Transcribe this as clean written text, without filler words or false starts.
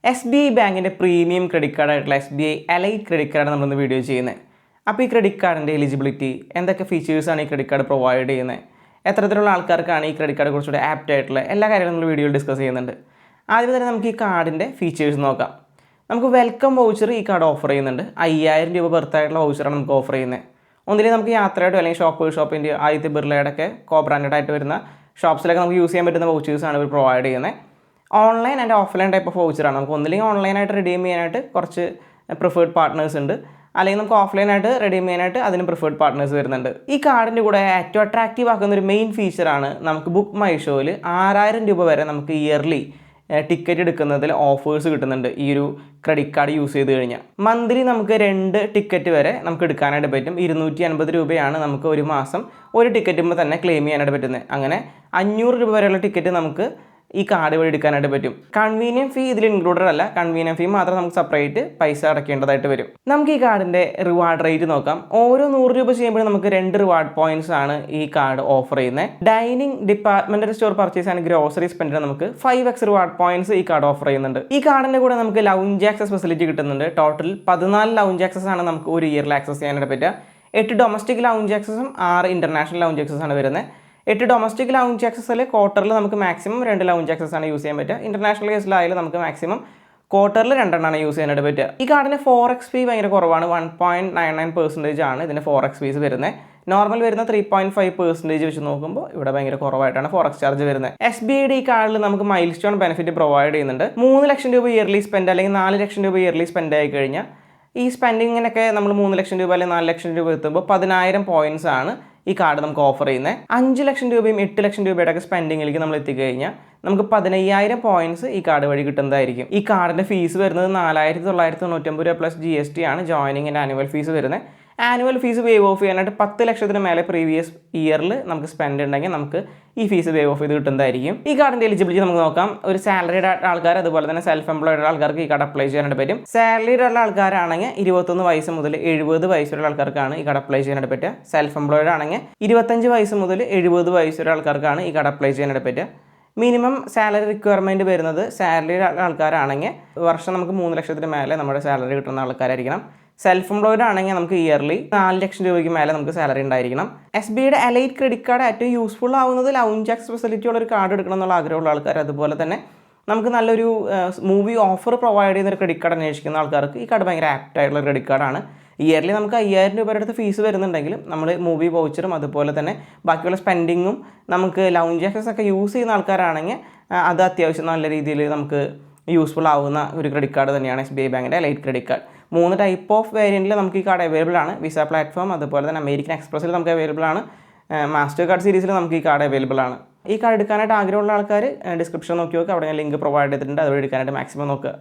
S B I ബാങ്കിൻ്റെ premium credit കാർഡായിട്ടുള്ള SBI elite credit card നമ്മളിന്ന് വീഡിയോ ചെയ്യുന്നത്. അപ്പോൾ ഈ ക്രെഡിറ്റ് കാർഡിൻ്റെ എലിജിബിലിറ്റി, എന്തൊക്കെ ഫീച്ചേഴ്സാണ് ഈ ക്രെഡിറ്റ് കാർഡ് പ്രൊവൈഡ് ചെയ്യുന്നത്, എത്തരത്തിലുള്ള ആൾക്കാർക്കാണ് ഈ ക്രെഡിറ്റ് കാർഡ് കുറച്ചുകൂടി ആപ്റ്റ് ആയിട്ടുള്ള എല്ലാ കാര്യങ്ങളും നമ്മൾ വീഡിയോയിൽ ഡിസ്കസ് ചെയ്യുന്നുണ്ട്. ആദ്യം തന്നെ നമുക്ക് ഈ കാർഡിൻ്റെ ഫീച്ചേഴ്സ് നോക്കാം. നമുക്ക് വെൽക്കം വൗച്ചർ ഈ കാർഡ് ഓഫർ ചെയ്യുന്നുണ്ട്. 5000 രൂപ ബർത്തായിട്ടുള്ള വൗച്ചറാണ് നമുക്ക് ഓഫർ ചെയ്യുന്നത്. ഒന്നിലും നമുക്ക് യാത്രയായിട്ടോ അല്ലെങ്കിൽ ഷോപ്പിൻ്റെ ആദ്യത്തെ ബിർളയുടെയൊക്കെ കോ ബ്രാൻഡഡ് ആയിട്ട് വരുന്ന ഷോപ്സിലൊക്കെ നമുക്ക് യൂസ് ചെയ്യാൻ പറ്റുന്ന വൗച്ചേഴ്സാണ് ഇവർ പ്രൊവൈഡ് ചെയ്യുന്നത്. Online and offline type of വൗച്ചറാണ്. നമുക്ക് ഒന്നില്ലെങ്കിൽ ഓൺലൈനായിട്ട് റിഡീം ചെയ്യാനായിട്ട് കുറച്ച് പ്രിഫേർഡ് പാർട്ട്നേഴ്സ് ഉണ്ട്, അല്ലെങ്കിൽ നമുക്ക് ഓഫ്ലൈനായിട്ട് റിഡീം ചെയ്യാനായിട്ട് അതിന് പ്രിഫേർഡ് പാർട്ട്നേഴ്സ് വരുന്നുണ്ട്. ഈ കാർഡിൻ്റെ കൂടെ ഏറ്റവും അട്രാക്റ്റീവ് ആക്കുന്ന ഒരു മെയിൻ ഫീച്ചറാണ് നമുക്ക് ബുക്ക് മൈ ഷോയിൽ 6000 രൂപ വരെ നമുക്ക് ഇയർലി ടിക്കറ്റ് എടുക്കുന്നതിൽ ഓഫേഴ്സ് കിട്ടുന്നുണ്ട്. ഈ ഒരു ക്രെഡിറ്റ് കാർഡ് യൂസ് ചെയ്ത് കഴിഞ്ഞാൽ മന്ത്ലി നമുക്ക് 2 ടിക്കറ്റ് വരെ നമുക്ക് എടുക്കാനായിട്ട് പറ്റും. 250 രൂപയാണ് നമുക്ക് ഒരു മാസം ഒരു ടിക്കറ്റുമ്പോൾ തന്നെ ക്ലെയിം ചെയ്യാനായിട്ട് പറ്റുന്നത്. അങ്ങനെ 500 രൂപ വരെയുള്ള ടിക്കറ്റ് നമുക്ക് ഈ കാർഡ് വഴി എടുക്കാനായിട്ട് പറ്റും. കൺവീനിയൻ ഫീ ഇതിൽ ഇൻക്ലൂഡഡ് അല്ല. കൺവീനിയൻ ഫീ മാത്രം നമുക്ക് സെപ്പറേറ്റ് പൈസ അടയ്ക്കേണ്ടതായിട്ട് വരും. നമുക്ക് ഈ കാർഡിൻ്റെ റിവാർഡ് റേറ്റ് നോക്കാം. ഓരോ 100 രൂപ ചെയ്യുമ്പോൾ നമുക്ക് 2 റിവാർഡ് പോയിന്റ്സ് ആണ് ഈ കാർഡ് ഓഫർ ചെയ്യുന്നത്. Dining, departmental store purchase and grocery സ്പെൻഡിന് നമുക്ക് 5x റിവാർഡ് പോയിന്റ്സ് ഈ കാർഡ് ഓഫർ ചെയ്യുന്നുണ്ട്. ഈ കാർഡിൻ്റെ കൂടെ നമുക്ക് ലൗഞ്ച് ആക്സസ് ഫെസിലിറ്റി കിട്ടുന്നുണ്ട്. ടോട്ടൽ 14 ലൗഞ്ച് ആക്സസ് ആണ് നമുക്ക് ഒരു ഇയറിൽ ആക്സസ് ചെയ്യാനായിട്ട് പറ്റുക. 8 ഡൊമസ്റ്റിക് ലൗഞ്ച് ആക്സസും 6 ഇന്റർനാഷണൽ ലൗഞ്ച് ആക്സസ് ആണ് വരുന്നത്. 8 ഡൊമസ്റ്റിക് ലൗഞ്ച് ആക്സസിൽ ക്വാർട്ടറിൽ നമുക്ക് മാക്സിമം 2 ലൗഞ്ച് ആക്സസ് ആണ് യൂസ് ചെയ്യാൻ പറ്റുക. ഇന്റർനാഷണൽ കേസിലായാലും നമുക്ക് മാക്സിമം ക്വാർട്ടറിൽ 2 എണ്ണമാണ് യൂസ് ചെയ്യാനായിട്ട് പറ്റുക. ഈ കാർഡിന് 4x ഫീ ഭയങ്കര കുറവാണ്. 1.99% ആണ് ഇതിൻ്റെ 4x ഫീസ് വരുന്നത്. നോർമൽ വരുന്ന 3.5% വെച്ച് നോക്കുമ്പോൾ ഇവിടെ ഭയങ്കര കുറവായിട്ടാണ് 4x ചാർജ് വരുന്നത്. SBIയുടെ ഈ കാർഡിൽ നമുക്ക് മൈൽ സ്റ്റോൺ ബെനിഫിറ്റ് പ്രൊവൈഡ് ചെയ്യുന്നുണ്ട്. 3 ലക്ഷം രൂപ ഇയർലി സ്പെൻഡ് അല്ലെങ്കിൽ 4 ലക്ഷം രൂപ ഇയർലി സ്പെൻഡ് ആയി കഴിഞ്ഞാൽ ഈ സ്പെൻഡിങ്ങിനൊക്കെ നമ്മൾ 3 ലക്ഷം രൂപ അല്ലെങ്കിൽ 4 ലക്ഷം രൂപ എത്തുമ്പോൾ 10000 പോയിന്റ്സ് ആണ് ഈ കാർഡ് നമുക്ക് ഓഫർ ചെയ്യുന്നത്. 5 ലക്ഷം രൂപയും 8 ലക്ഷം രൂപയുടെ ഒക്കെ സ്പെൻഡിങ്ങിലേക്ക് നമ്മൾ എത്തിക്കഴിഞ്ഞാൽ നമുക്ക് 15000 പോയിന്റ്സ് ഈ കാർഡ് വഴി കിട്ടുന്നതായിരിക്കും. ഈ കാർഡിൻ്റെ ഫീസ് വരുന്നത് 4999 രൂപ പ്ലസ് GST ആണ് ജോയിനിങ് ആൻഡ് ആനുവൽ ഫീസ് വരുന്നത്. ആനുവൽ ഫീസ് വേവ് ഓഫ് ചെയ്യാനായിട്ട് 10 ലക്ഷത്തിന് മേലെ പ്രീവിയസ് ഇയറിൽ നമുക്ക് സ്പെൻഡ് ഉണ്ടെങ്കിൽ നമുക്ക് ഈ ഫീസ് വേവ് ഓഫ് ചെയ്ത് കിട്ടുന്നതായിരിക്കും. ഈ കാർഡിൻ്റെ എലിജിബിലിറ്റി നമുക്ക് നോക്കാം. ഒരു സാലറിഡ് ആൾക്കാർ അതുപോലെ തന്നെ സെൽഫ് എംപ്ലോയിഡ് ആൾക്കാർക്ക് ഈ കാർഡ് അപ്ലൈ ചെയ്യാനായിട്ട് പറ്റും. സാലറിഡ് ഉള്ള ആൾക്കാരാണെങ്കിൽ 21 വയസ്സ് മുതൽ 70 വയസ്സ് വരെ ആൾക്കാർക്കാണ് ഈ കാർഡ് അപ്ലൈ ചെയ്യാനായിട്ട് പറ്റുക. സെൽഫ് എംപ്ലോയിഡ് ആണെങ്കിൽ 25 വയസ്സ് മുതൽ 70 വയസ്സ് വരെ ആൾക്കാർക്കാണ് ഈ കാർഡ് അപ്ലൈ ചെയ്യാനായിട്ട് പറ്റുക. മിനിമം സാലറി റിക്വയർമെൻറ്റ് വരുന്നത് സാലറി ആൾക്കാരാണെങ്കിൽ വർഷം നമുക്ക് 3 ലക്ഷത്തിന് മേലെ നമ്മുടെ സാലറി കിട്ടുന്ന ആൾക്കാരായിരിക്കണം. സെൽഫ് എംപ്ലോയിഡ് ആണെങ്കിൽ നമുക്ക് ഇയർലി 4 ലക്ഷം രൂപയ്ക്ക് മേലെ നമുക്ക് സാലറി ഉണ്ടായിരിക്കണം. SBIയുടെ എലൈറ്റ് ക്രെഡിറ്റ് കാർഡ് ഏറ്റവും യൂസ്ഫുൾ ആവുന്നത് ലൗഞ്ച് ആക്സസ് ഫെസിലിറ്റി ഉള്ള ഒരു കാർഡ് എടുക്കണം എന്നുള്ള ആഗ്രഹമുള്ള ആൾക്കാർ, അതുപോലെ തന്നെ നമുക്ക് നല്ലൊരു മൂവി ഓഫർ പ്രൊവൈഡ് ചെയ്യുന്ന ഒരു ക്രെഡിറ്റ് കാർഡ് അന്വേഷിക്കുന്ന ആൾക്കാർക്ക് ഈ കാർഡ് ഭയങ്കര ആപ്റ്റ് ആയിട്ടുള്ള ക്രെഡിറ്റ് കാർഡാണ്. ഇയർലി നമുക്ക് 5000 രൂപയുടെ അടുത്ത് ഫീസ് വരുന്നുണ്ടെങ്കിലും നമ്മൾ മൂവി വൗച്ചറും അതുപോലെ തന്നെ ബാക്കിയുള്ള സ്പെൻഡിങ്ങും നമുക്ക് ലൗഞ്ച് ആക്സസ് ഒക്കെ യൂസ് ചെയ്യുന്ന ആൾക്കാരാണെങ്കിൽ അത് അത്യാവശ്യം നല്ല രീതിയിൽ നമുക്ക് യൂസ്ഫുൾ ആവുന്ന ഒരു ക്രെഡിറ്റ് കാർഡ് തന്നെയാണ് SBI ബാങ്കിൻ്റെ elite credit card. 3 type of വേരിയൻറ്റിൽ നമുക്ക് ഈ കാർഡ് അവൈലബിൾ ആണ്. വിസ പ്ലാറ്റ്ഫോം അതുപോലെ തന്നെ അമേരിക്കൻ എക്സ്പ്രസ്സിൽ നമുക്ക് അവൈലബിൾ ആണ്. മാസ്റ്റർ കാർഡ് സീരീസിൽ നമുക്ക് ഈ കാർഡ് അവൈലബിൾ ആണ്. ഈ കാർഡ് എടുക്കാനായിട്ട് ആഗ്രഹമുള്ള ആൾക്കാർ ഡിസ്ക്രിപ്ഷൻ നോക്കി നോക്കുക. അവിടെ ഞാൻ ലിങ്ക് പ്രൊവൈഡ് ചെയ്തിട്ടുണ്ട്. അതുവഴി എടുക്കാനായിട്ട് മാക്സിമം നോക്കുക.